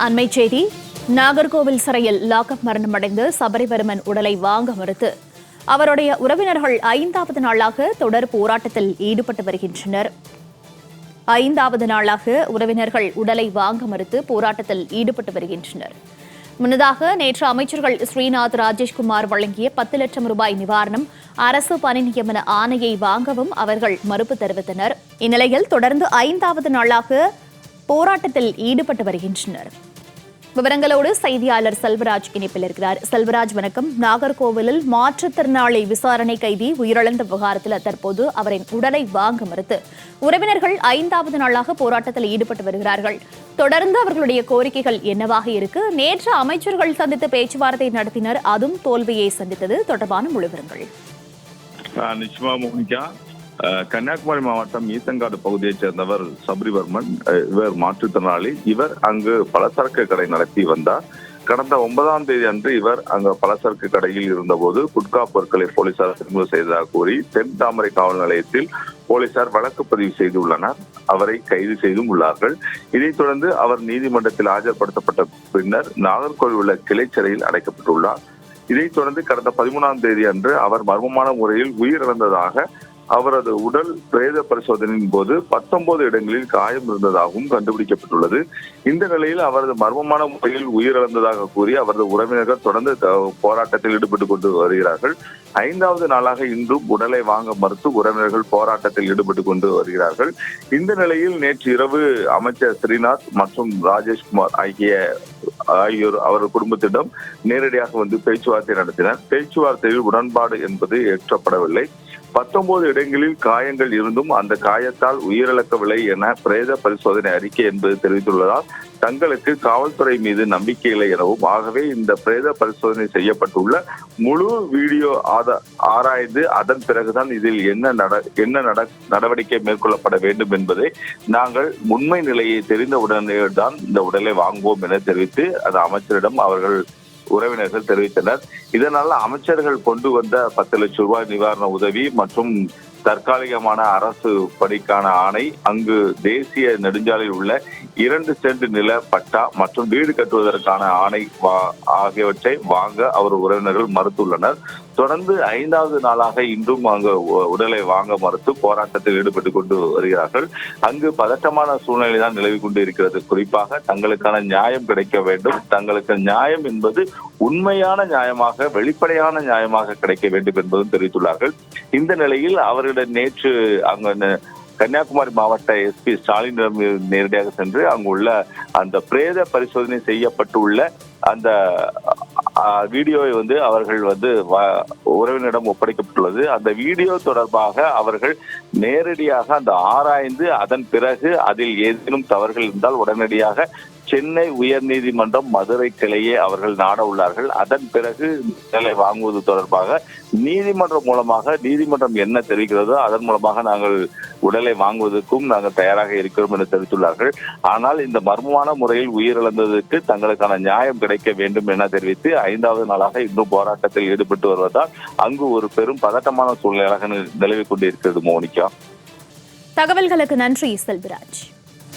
அண்மை செய்தி. நாகர்கோவில் சிறையில் லாக்அப் மரணமடைந்து சபரிவர்மன் உடலை வாங்க மறுத்து அவருடைய உறவினர்கள் 5வது நாளாக தொடர் போராட்டத்தில் ஈடுபட்டு வருகின்றனர். 5வது நாளாக உறவினர்கள் உடலை வாங்க மறுத்து போராட்டத்தில் ஈடுபட்டு வருகின்றனர். முன்னதாக நேற்று அமைச்சர்கள் ஸ்ரீநாத், ராஜேஷ்குமார் வழங்கிய 10 லட்சம் ரூபாய் நிவாரணம், அரசு பணி நியமன ஆணையை வாங்கவும் அவர்கள் மறுப்பு தெரிவித்தனர். இந்நிலையில் தொடர்ந்து 5வது நாளாக போராட்டத்தில் ஈடுபட்டு வருகின்றனர். விவரங்களோடு செய்தியாளர் செல்வராஜ் இணைப்பில் இருக்கிறார். செல்வராஜ், வணக்கம். நாகர்கோவிலில் மாற்றுத்திறனாளி விசாரணை கைதி உயிரிழந்த விவகாரத்தில் தற்போது அவரின் உடலை வாங்க மறுத்து உறவினர்கள் 5வது நாளாக போராட்டத்தில் ஈடுபட்டு வருகிறார்கள். தொடர்ந்து அவர்களுடைய கோரிக்கைகள் என்னவாக இருக்கு? நேற்று அமைச்சர்கள் சந்தித்து பேச்சுவார்த்தை நடத்தினர், அதுவும் தோல்வியை சந்தித்தது. தொடர்பான முழு விவரங்கள். நிச்சயமா மோனிகா, கன்னியாகுமரி மாவட்டம் ஈசங்காடு பகுதியைச் சேர்ந்தவர் சபரிவர்மன். இவர் மாற்றுத்திறனாளி. இவர் அங்கு பலசரக்கு கடை நடத்தி வந்தார். கடந்த 9ஆம் தேதி அன்று இவர் அங்கு பலசரக்கு கடையில் இருந்தபோது குட்கா பொருட்களை போலீசார் பறிமுதல் செய்ததாக கூறி தென் தாமரை காவல் நிலையத்தில் போலீசார் வழக்கு பதிவு செய்துள்ளனர். அவரை கைது செய்தும் உள்ளார்கள். இதைத் தொடர்ந்து அவர் நீதிமன்றத்தில் ஆஜர்படுத்தப்பட்ட பின்னர் நாகர்கோவில் உள்ள கிளை சிறையில் அடைக்கப்பட்டுள்ளார். இதைத் தொடர்ந்து கடந்த 13ஆம் தேதி அன்று அவர் மர்மமான முறையில் உயிரிழந்ததாக அவரது உடல் பிரேத பரிசோதனையின் போது 19 இடங்களில் காயம் இருந்ததாகவும் கண்டுபிடிக்கப்பட்டுள்ளது. இந்த நிலையில் அவரது மர்மமான முறையில் உயிரிழந்ததாக கூறி அவரது உறவினர்கள் தொடர்ந்து போராட்டத்தில் ஈடுபட்டுக் கொண்டு வருகிறார்கள். 5வது நாளாக இன்றும் உடலை வாங்க மறுத்து உறவினர்கள் போராட்டத்தில் ஈடுபட்டுக் கொண்டு வருகிறார்கள். இந்த நிலையில் நேற்று இரவு அமைச்சர் ஸ்ரீநாத் மற்றும் ராஜேஷ்குமார் ஆகியோர் அவரது குடும்பத்திடம் நேரடியாக வந்து பேச்சுவார்த்தை நடத்தினர். பேச்சுவார்த்தையில் உடன்பாடு என்பது ஏற்றப்படவில்லை. 19 இடங்களில் காயங்கள் இருந்தும் அந்த காயத்தால் உயிரிழக்கவில்லை என பிரேத பரிசோதனை அறிக்கை என்பது தெரிவித்துள்ளதால் தங்களுக்கு காவல்துறை மீது நம்பிக்கை இல்லை எனவும், ஆகவே இந்த பிரேத பரிசோதனை செய்யப்பட்டுள்ள முழு வீடியோ ஆராய்ந்து அதன் பிறகுதான் இதில் என்ன நடவடிக்கை மேற்கொள்ளப்பட வேண்டும் என்பதை நாங்கள் உண்மை நிலையை தெரிந்தவுடனே தான் இந்த உடலை வாங்குவோம் என தெரிவித்து அந்த அமைச்சரிடம் அவர்கள் உறவினர்கள் தெரிவித்தனர். இதனால் அமைச்சர்கள் கொண்டு வந்த 10 லட்சம் ரூபாய் நிவாரண உதவி மற்றும் தற்காலிகமான அரசு பணிக்கான ஆணை, அங்கு தேசிய நெடுஞ்சாலையில் உள்ள 2 சென்ட் நில பட்டா மற்றும் வீடு கட்டுவதற்கான ஆணை ஆகியவற்றை வாங்க அவர் உறவினர்கள் மறுத்துள்ளனர். தொடர்ந்து 5வது நாளாக இன்றும் அங்கு உடலை வாங்க மறுத்து போராட்டத்தில் ஈடுபட்டுக் கொண்டு வருகிறார்கள். அங்கு பதட்டமான சூழ்நிலை தான் நிலவி கொண்டு இருக்கிறது. குறிப்பாக தங்களுக்கான நியாயம் கிடைக்க வேண்டும், தங்களுக்கு நியாயம் என்பது உண்மையான நியாயமாக, வெளிப்படையான நியாயமாக கிடைக்க வேண்டும் என்பதும் தெரிவித்துள்ளார்கள். இந்த நிலையில் அவர்களிடம் நேற்று அங்கு கன்னியாகுமரி மாவட்ட எஸ்பி ஸ்டாலினிடம் நேரடியாக சென்று அங்குள்ள அந்த பிரேத பரிசோதனை செய்யப்பட்டுள்ள அந்த வீடியோவை வந்து அவர்கள் வந்து உறவினரிடம் ஒப்படைக்கப்பட்டுள்ளது. அந்த வீடியோ தொடர்பாக அவர்கள் நேரடியாக அந்த ஆராய்ந்து அதன் பிறகு அதில் ஏதேனும் தவறுகள் இருந்தால் உடனடியாக சென்னை உயர்நீதிமன்றம் மதுரை கிளையே அவர்கள் நாட உள்ளார்கள். அதன் பிறகு நிலை வாங்குவது தொடர்பாக நீதிமன்றம் என்ன தெரிவிக்கிறதோ அதன் மூலமாக நாங்கள் உடலை வாங்குவதற்கும் நாங்கள் தயாராக இருக்கிறோம் என்று தெரிவித்துள்ளார்கள். ஆனால் இந்த மர்மமான முறையில் உயிரிழந்ததற்கு தங்களுக்கான நியாயம் கிடைக்க வேண்டும் என தெரிவித்து 5வது நாளாக இன்னும் போராட்டத்தில் ஈடுபட்டு வருவதால் அங்கு ஒரு பெரும் பதட்டமான சூழ்நிலையாக நிலவிக் கொண்டிருக்கிறது. மோனிகா, தகவல்களுக்கு நன்றி செல்வராஜ்.